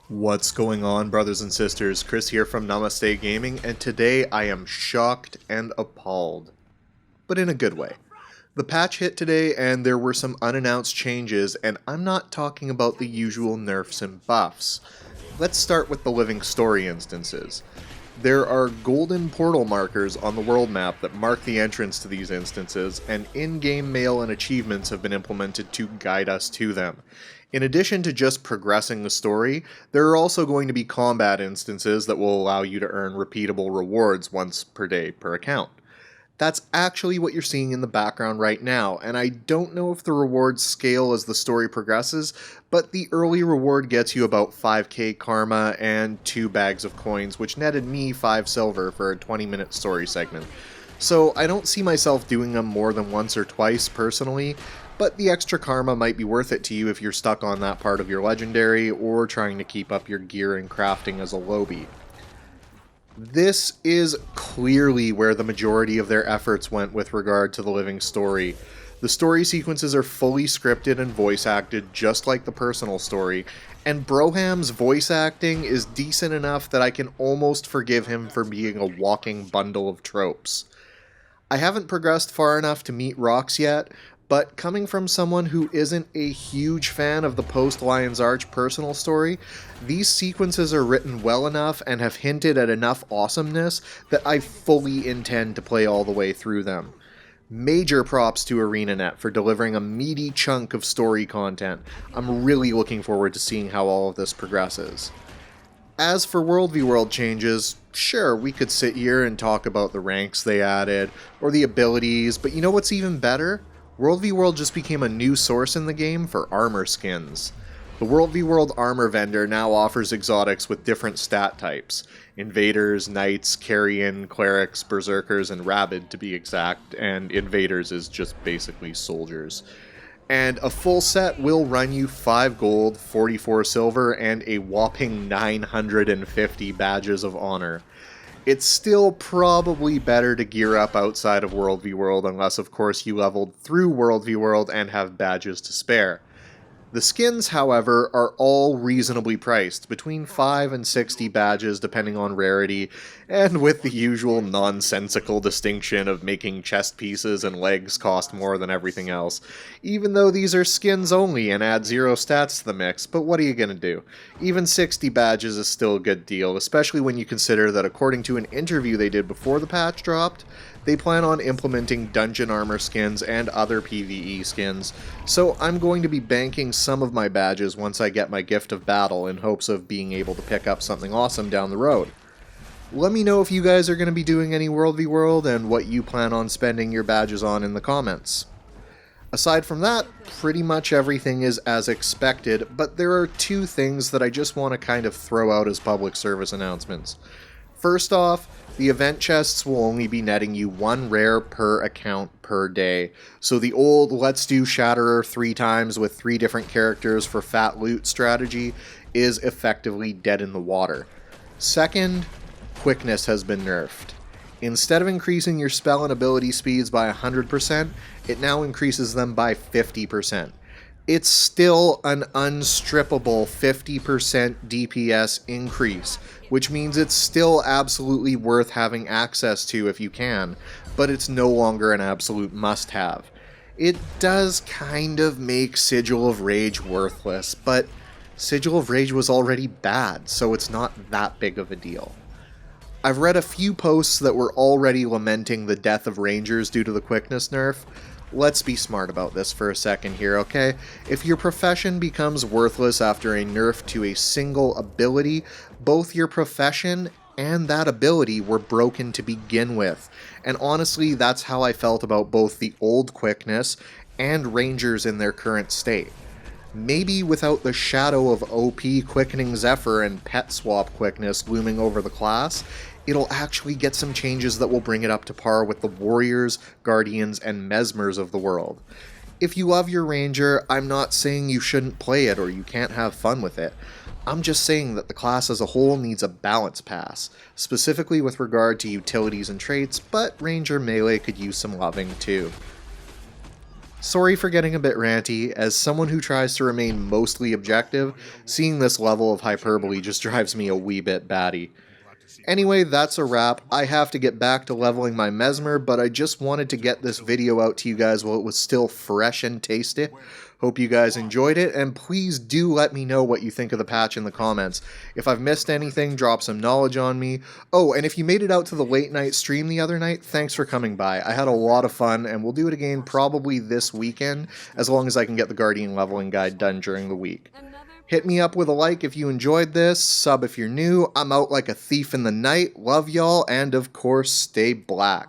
What's going on, brothers and sisters? Chris here from Namaste Gaming, and today I am shocked and appalled. But in a good way. The patch hit today and there were some unannounced changes, and I'm not talking about the usual nerfs and buffs. Let's start with the living story instances. There are golden portal markers on the world map that mark the entrance to these instances, and in-game mail and achievements have been implemented to guide us to them. In addition to just progressing the story, there are also going to be combat instances that will allow you to earn repeatable rewards once per day per account. That's actually what you're seeing in the background right now, and I don't know if the rewards scale as the story progresses, but the early reward gets you about 5k karma and 2 bags of coins, which netted me 5 silver for a 20-minute story segment. So I don't see myself doing them more than once or twice personally, but the extra karma might be worth it to you if you're stuck on that part of your legendary or trying to keep up your gear and crafting as a lowbie. This is clearly where the majority of their efforts went with regard to the living story. The story sequences are fully scripted and voice acted just like the personal story, and Broham's voice acting is decent enough that I can almost forgive him for being a walking bundle of tropes. I haven't progressed far enough to meet Rox yet, but coming from someone who isn't a huge fan of the post-Lion's Arch personal story, these sequences are written well enough and have hinted at enough awesomeness that I fully intend to play all the way through them. Major props to ArenaNet for delivering a meaty chunk of story content. I'm really looking forward to seeing how all of this progresses. As for World v World changes, sure, we could sit here and talk about the ranks they added, or the abilities, but you know what's even better? World v World just became a new source in the game for armor skins. The World v World armor vendor now offers exotics with different stat types. Invaders, Knights, Carrion, Clerics, Berserkers, and Rabid to be exact, and Invaders is just basically soldiers. And a full set will run you 5 gold, 44 silver, and a whopping 950 badges of honor. It's still probably better to gear up outside of World v World unless of course you leveled through World v World and have badges to spare. The skins, however, are all reasonably priced, between 5 and 60 badges depending on rarity, and with the usual nonsensical distinction of making chest pieces and legs cost more than everything else, even though these are skins only and add 0 stats to the mix, but what are you gonna do? Even 60 badges is still a good deal, especially when you consider that according to an interview they did before the patch dropped, they plan on implementing dungeon armor skins and other PvE skins, so I'm going to be banking some of my badges once I get my Gift of Battle in hopes of being able to pick up something awesome down the road. Let me know if you guys are going to be doing any World v World and what you plan on spending your badges on in the comments. Aside from that, pretty much everything is as expected, but there are 2 things that I just want to kind of throw out as public service announcements. First off, the event chests will only be netting you 1 rare per account per day, so the old let's do Shatterer 3 times with 3 different characters for fat loot strategy is effectively dead in the water. Second, quickness has been nerfed. Instead of increasing your spell and ability speeds by 100%, it now increases them by 50%. It's still an unstrippable 50% DPS increase, which means it's still absolutely worth having access to if you can, but it's no longer an absolute must-have. It does kind of make Sigil of Rage worthless, but Sigil of Rage was already bad, so it's not that big of a deal. I've read a few posts that were already lamenting the death of Rangers due to the quickness nerf. Let's be smart about this for a second here, okay? If your profession becomes worthless after a nerf to a single ability, both your profession and that ability were broken to begin with. And honestly, that's how I felt about both the old quickness and Rangers in their current state. Maybe without the shadow of OP Quickening Zephyr and Pet Swap quickness looming over the class, it'll actually get some changes that will bring it up to par with the Warriors, Guardians, and Mesmers of the world. If you love your Ranger, I'm not saying you shouldn't play it or you can't have fun with it. I'm just saying that the class as a whole needs a balance pass, specifically with regard to utilities and traits, but Ranger Melee could use some loving too. Sorry for getting a bit ranty, as someone who tries to remain mostly objective, seeing this level of hyperbole just drives me a wee bit batty. Anyway, that's a wrap. I have to get back to leveling my Mesmer, but I just wanted to get this video out to you guys while it was still fresh and tasty. Hope you guys enjoyed it, and please do let me know what you think of the patch in the comments. If I've missed anything, drop some knowledge on me. Oh, and if you made it out to the late night stream the other night, thanks for coming by. I had a lot of fun, and we'll do it again probably this weekend, as long as I can get the Guardian leveling guide done during the week. Hit me up with a like if you enjoyed this, sub if you're new. I'm out like a thief in the night. Love y'all, and of course, stay black.